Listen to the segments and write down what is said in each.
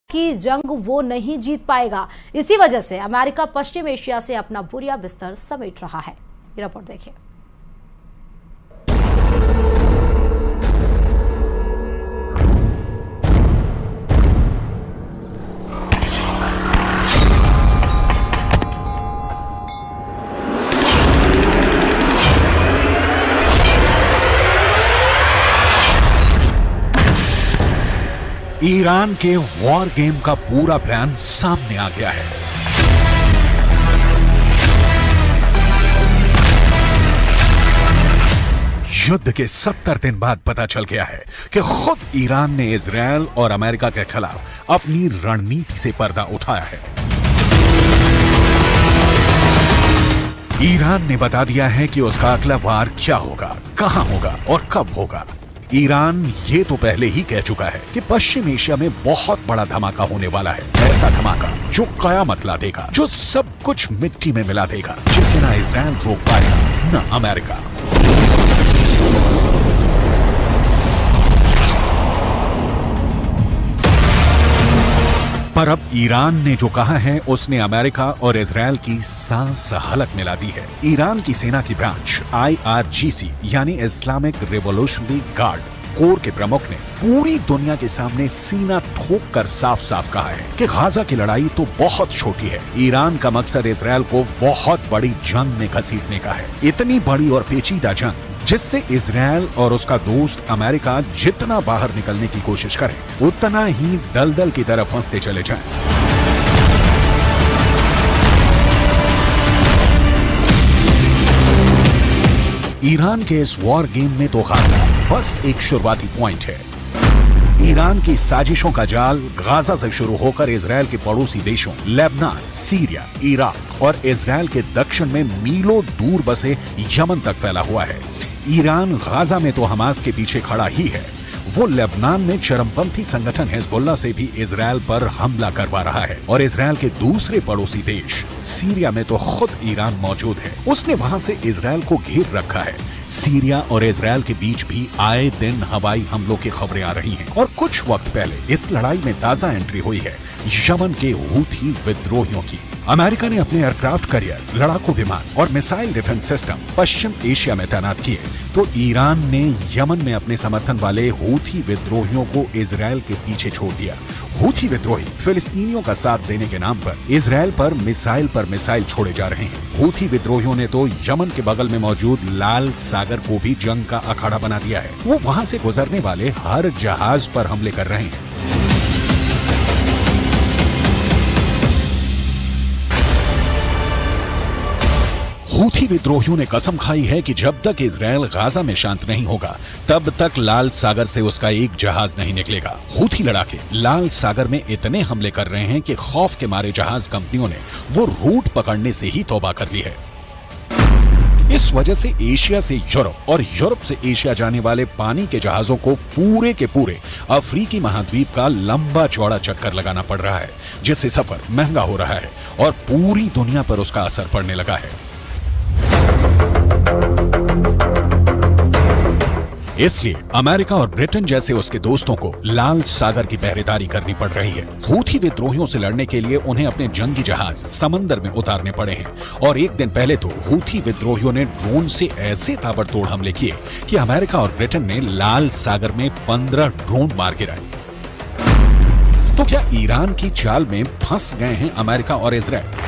की जंग वो नहीं जीत पाएगा। इसी वजह से अमेरिका पश्चिम एशिया से अपना बोरिया बिस्तर समेट रहा है। ये रिपोर्ट देखिए। ईरान के वॉर गेम का पूरा प्लान सामने आ गया है। युद्ध के 70 दिन बाद पता चल गया है कि खुद ईरान ने इजरायल और अमेरिका के खिलाफ अपनी रणनीति से पर्दा उठाया है। ईरान ने बता दिया है कि उसका अगला वार क्या होगा, कहां होगा और कब होगा। ईरान ये तो पहले ही कह चुका है कि पश्चिम एशिया में बहुत बड़ा धमाका होने वाला है। ऐसा धमाका जो कयामत ला देगा, जो सब कुछ मिट्टी में मिला देगा, जिसे ना इजरायल रोक पाएगा ना अमेरिका। पर अब ईरान ने जो कहा है उसने अमेरिका और इजरायल की सांस हलक मिला दी है। ईरान की सेना की ब्रांच IRGC यानी इस्लामिक रिवॉल्यूशनरी गार्ड कोर के प्रमुख ने पूरी दुनिया के सामने सीना ठोक कर साफ साफ कहा है कि गाजा की लड़ाई तो बहुत छोटी है। ईरान का मकसद इजरायल को बहुत बड़ी जंग में घसीटने का है। इतनी बड़ी और पेचीदा जंग जिससे इजरायल और उसका दोस्त अमेरिका जितना बाहर निकलने की कोशिश करें उतना ही दलदल की तरफ फंसते चले जाएं। ईरान के इस वॉर गेम में तो गाजा बस एक शुरुआती पॉइंट है। ईरान की साजिशों का जाल गाजा से शुरू होकर इजरायल के पड़ोसी देशों लेबनान, सीरिया, इराक और इजरायल के दक्षिण में मीलों दूर बसे यमन तक फैला हुआ है। ईरान गाजा में तो हमास के पीछे खड़ा ही है। वो लेबनान में चरमपंथी संगठन हिजबुल्लाह से भी इजरायल पर हमला करवा रहा है और इजरायल के दूसरे पड़ोसी देश सीरिया में तो खुद ईरान मौजूद है। उसने वहां से इजरायल को घेर रखा है। सीरिया और इजरायल के बीच भी आए दिन हवाई हमलों की खबरें आ रही हैं और कुछ वक्त पहले इस लड़ाई में ताजा एंट्री हुई है यमन के हूथी विद्रोहियों की। अमेरिका ने अपने एयरक्राफ्ट कैरियर, लड़ाकू विमान और मिसाइल डिफेंस सिस्टम पश्चिम एशिया में तैनात किए तो ईरान ने यमन में अपने समर्थन वाले हूथी विद्रोहियों को इजरायल के पीछे छोड़ दिया। हूथी विद्रोही फिलिस्तीनियों का साथ देने के नाम पर इजरायल पर मिसाइल छोड़े जा रहे हैं। हूथी विद्रोहियों ने तो यमन के बगल में मौजूद लाल सागर को भी जंग का अखाड़ा बना दिया है। वो वहां से गुजरने वाले हर जहाज पर हमले कर रहे हैं। हूथी विद्रोहियों ने कसम खाई है कि जब तक इजरायल गाजा में शांत नहीं होगा तब तक लाल सागर से उसका एक जहाज नहीं निकलेगा। हूथी लड़ाके लाल सागर में इतने हमले कर रहे हैं कि खौफ के मारे जहाज कंपनियों ने वो रूट पकड़ने से ही तौबा कर ली है। इस वजह से एशिया से यूरोप और यूरोप से एशिया जाने वाले पानी के जहाजों को पूरे के पूरे अफ्रीकी महाद्वीप का लंबा चौड़ा चक्कर लगाना पड़ रहा है, जिससे सफर महंगा हो रहा है और पूरी दुनिया पर उसका असर पड़ने लगा है। इसलिए अमेरिका और ब्रिटेन जैसे उसके दोस्तों को लाल सागर की पहरेदारी करनी पड़ रही है। हूथी विद्रोहियों से लड़ने के लिए उन्हें अपने जंगी जहाज समंदर में उतारने पड़े हैं और एक दिन पहले तो हूथी विद्रोहियों ने ड्रोन से ऐसे ताबड़तोड़ हमले किए कि अमेरिका और ब्रिटेन ने लाल सागर में 15 ड्रोन मार गिराए। तो क्या ईरान की चाल में फंस गए हैं अमेरिका और इजरायल?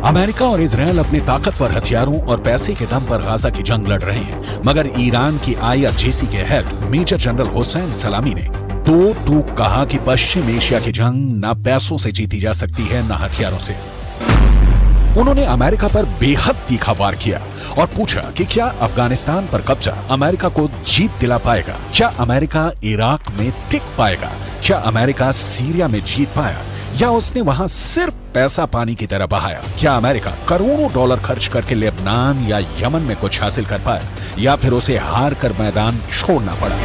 अमेरिका और इजरायल अपने ताकतवर हथियारों और पैसे के दम पर गाजा की जंग लड़ रहे हैं, मगर ईरान की IRGC के हेड मेजर जनरल हुसैन सलामी ने दो टूक कहा कि पश्चिम एशिया की जंग ना पैसों से जीती जा सकती है ना हथियारों से। उन्होंने अमेरिका पर बेहद तीखा वार किया और पूछा कि क्या अफगानिस्तान पर कब्जा अमेरिका को जीत दिला पाएगा? क्या अमेरिका इराक में टिक पाएगा? क्या अमेरिका सीरिया में जीत पाया या उसने वहां सिर्फ पैसा पानी की तरह बहाया? क्या अमेरिका करोड़ों डॉलर खर्च करके लेबनान या यमन में कुछ हासिल कर पाया या फिर उसे हार कर मैदान छोड़ना पड़ा?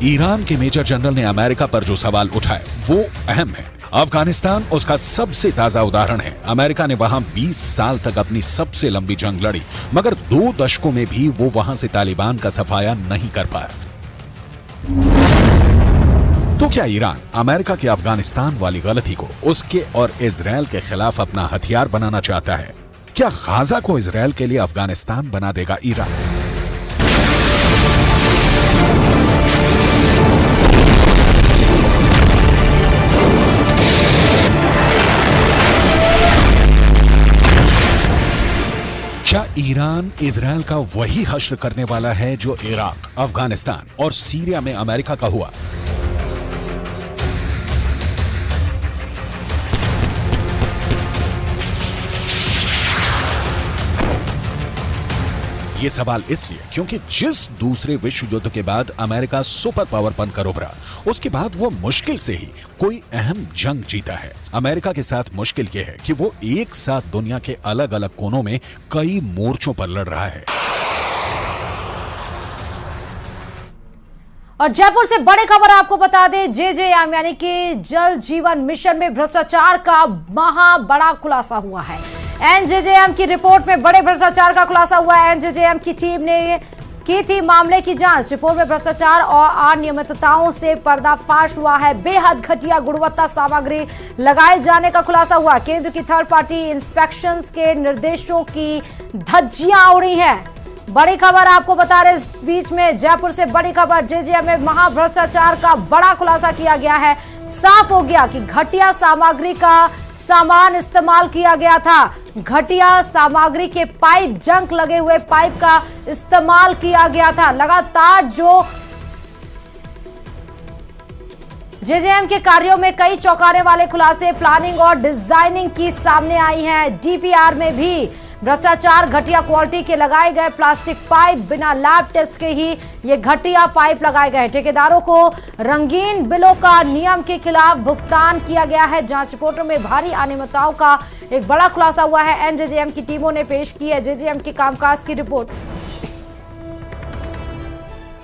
ईरान के मेजर जनरल ने अमेरिका पर जो सवाल उठाए वो अहम है। अफगानिस्तान उसका सबसे ताजा उदाहरण है। अमेरिका ने वहां 20 साल तक अपनी सबसे लंबी जंग लड़ी, मगर 2 दशकों में भी वो वहां से तालिबान का सफाया नहीं कर पाया। तो क्या ईरान अमेरिका की अफगानिस्तान वाली गलती को उसके और इजराइल के खिलाफ अपना हथियार बनाना चाहता है? क्या गाजा को इजराइल के लिए अफगानिस्तान बना देगा ईरान? क्या ईरान इजराइल का वही हश्र करने वाला है जो इराक, अफगानिस्तान और सीरिया में अमेरिका का हुआ? ये सवाल इसलिए क्योंकि जिस दूसरे विश्व युद्ध के बाद अमेरिका सुपर पावर बनकर उभरा, उसके बाद वो मुश्किल से ही कोई अहम जंग जीता है। अमेरिका के साथ मुश्किल ये है कि वो एक साथ दुनिया के अलग अलग कोनों में कई मोर्चों पर लड़ रहा है। और जयपुर से बड़ी खबर आपको बता दें, जेजेएम यानी कि जल जीवन मिशन में भ्रष्टाचार का महा बड़ा खुलासा हुआ है। एनजेजेएम की रिपोर्ट में बड़े भ्रष्टाचार का खुलासा हुआ है। एनजेजेएम की टीम ने की थी मामले की जांच। रिपोर्ट में भ्रष्टाचार और अनियमितताओं से पर्दाफाश हुआ है। बेहद घटिया गुणवत्ता सामग्री लगाए जाने का खुलासा हुआ। केंद्र की थर्ड पार्टी इंस्पेक्शंस के निर्देशों की धज्जियां उड़ी हैं। बड़ी खबर आपको बता रहे, इस बीच में जयपुर से बड़ी खबर, जेजेएम में महाभ्रष्टाचार का बड़ा खुलासा किया गया है। साफ हो गया कि घटिया सामग्री का सामान इस्तेमाल किया गया था। घटिया सामग्री के पाइप, जंक लगे हुए पाइप का इस्तेमाल किया गया था। लगातार जो जेजेएम के कार्यों में कई चौंकाने वाले खुलासे प्लानिंग और डिजाइनिंग की सामने आई हैं। डीपीआर में भी भ्रष्टाचार, घटिया क्वालिटी के लगाए गए प्लास्टिक पाइप, बिना लैब टेस्ट के ही ये घटिया पाइप लगाए गए। ठेकेदारों को रंगीन बिलों का नियम के खिलाफ भुगतान किया गया है। जांच रिपोर्टों में भारी अनियमितताओं का एक बड़ा खुलासा हुआ है। एनजेजेएम की टीमों ने पेश की है जेजेएम के कामकाज की रिपोर्ट।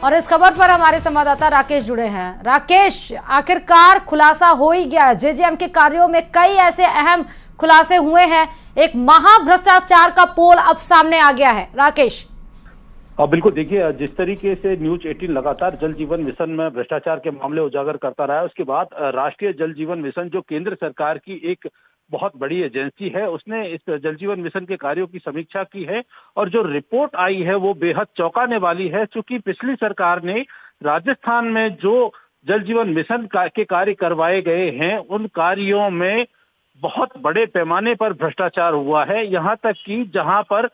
और इस खबर पर हमारे संवाददाता राकेश जुड़े हैं। राकेश, आखिरकार खुलासा हो ही गया। जेजेएम के कार्यों में कई ऐसे अहम खुलासे हुए हैं। एक महाभ्रष्टाचार का पोल अब सामने आ गया है। राकेश, बिल्कुल, देखिए जिस तरीके से न्यूज 18 लगातार जल जीवन मिशन में भ्रष्टाचार के मामले उजागर करता रहा है, उसके बाद राष्ट्रीय जल जीवन मिशन जो केंद्र सरकार की एक बहुत बड़ी एजेंसी है, उसने इस जल जीवन मिशन के कार्यों की समीक्षा की है और जो रिपोर्ट आई है वो बेहद चौंकाने वाली है। चूंकि पिछली सरकार ने राजस्थान में जो जल जीवन मिशन के कार्य करवाए गए हैं, उन कार्यों में बहुत बड़े पैमाने पर भ्रष्टाचार हुआ है। यहाँ तक कि जहाँ पर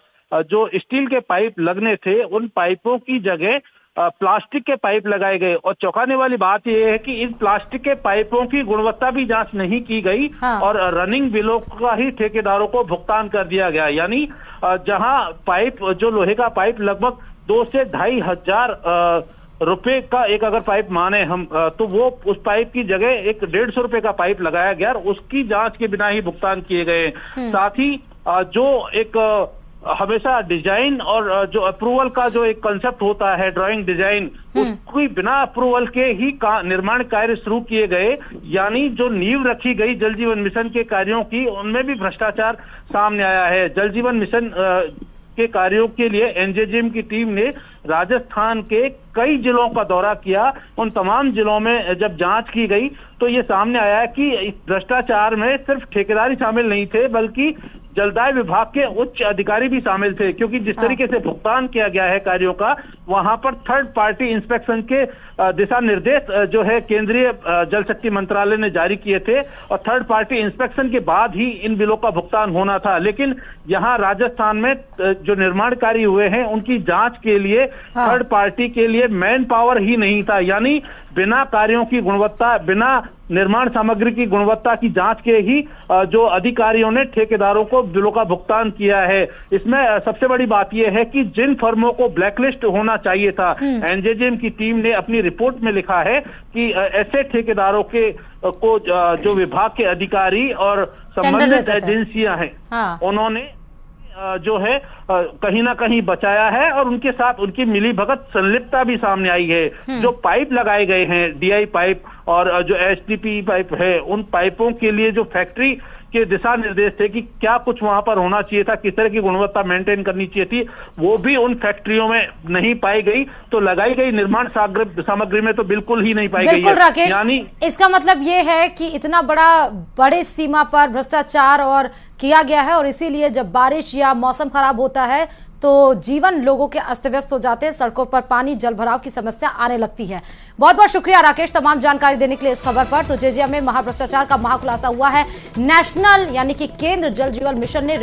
जो स्टील के पाइप लगने थे, उन पाइपों की जगह प्लास्टिक के पाइप लगाए गए। और चौंकाने वाली बात यह है कि इन प्लास्टिक के पाइपों की गुणवत्ता भी जांच नहीं की गई। हाँ। और रनिंग बिलों का ही ठेकेदारों को भुगतान कर दिया गया। यानी जहां पाइप, जो लोहे का पाइप लगभग 2 से 2.5 हजार रुपए का एक अगर पाइप माने हम, तो वो उस पाइप की जगह एक 150 रुपए का पाइप लगाया गया और उसकी जांच के बिना ही भुगतान किए गए। साथ ही जो एक हमेशा डिजाइन और जो अप्रूवल का जो एक कंसेप्ट होता है, ड्राइंग डिजाइन, उसकी बिना अप्रूवल के ही निर्माण कार्य शुरू किए गए। यानी जो नींव रखी गई जल जीवन मिशन के कार्यों की, उनमें भी भ्रष्टाचार सामने आया है। जल जीवन मिशन के कार्यों के लिए एनजेजेएम की टीम ने राजस्थान के कई जिलों का दौरा किया। उन तमाम जिलों में जब जांच की गई तो ये सामने आया कि इस भ्रष्टाचार में सिर्फ ठेकेदारी शामिल नहीं थे, बल्कि जलदाय विभाग के उच्च अधिकारी भी शामिल थे। क्योंकि जिस तरीके से भुगतान किया गया है कार्यों का, वहां पर थर्ड पार्टी इंस्पेक्शन के दिशा निर्देश जो है केंद्रीय जल शक्ति मंत्रालय ने जारी किए थे और थर्ड पार्टी इंस्पेक्शन के बाद ही इन बिलों का भुगतान होना था। लेकिन यहाँ राजस्थान में जो निर्माण कार्य हुए हैं, उनकी जांच के लिए थर्ड पार्टी के लिए मैन पावर ही नहीं था। यानी बिना कार्यों की गुणवत्ता, बिना निर्माण सामग्री की गुणवत्ता की जांच के ही जो अधिकारियों ने ठेकेदारों को बिलों का भुगतान किया है। इसमें सबसे बड़ी बात यह है कि जिन फर्मों को ब्लैकलिस्ट होना चाहिए था, एनजेजेएम की टीम ने अपनी रिपोर्ट में लिखा है कि ऐसे ठेकेदारों के को जो विभाग के अधिकारी और संबंधित एजेंसियां हैं, उन्होंने जो है कहीं ना कहीं बचाया है और उनके साथ उनकी मिलीभगत संलिप्तता भी सामने आई है। जो पाइप लगाए गए हैं, डीआई पाइप और जो एचडीपी पाइप है, उन पाइपों के लिए जो फैक्ट्री के दिशा निर्देश थे कि क्या कुछ वहां पर होना चाहिए था, किस तरह की गुणवत्ता मेंटेन करनी चाहिए थी, वो भी उन फैक्ट्रियों में नहीं पाई गई। तो लगाई गई निर्माण सामग्री में तो बिल्कुल ही नहीं पाई गई है। राकेश, यानी इसका मतलब ये है कि इतना बड़े सीमा पर भ्रष्टाचार और किया गया है और इसीलिए जब बारिश या मौसम खराब होता है तो जीवन लोगों के अस्त व्यस्त हो जाते हैं, सड़कों पर पानी जल भराव की समस्या आने लगती है। बहुत बहुत शुक्रिया राकेश तमाम जानकारी देने के लिए इस खबर पर। तो जेजेएम में महाभ्रष्टाचार का महाखुलासा हुआ है। नेशनल यानी कि केंद्र जल जीवन मिशन ने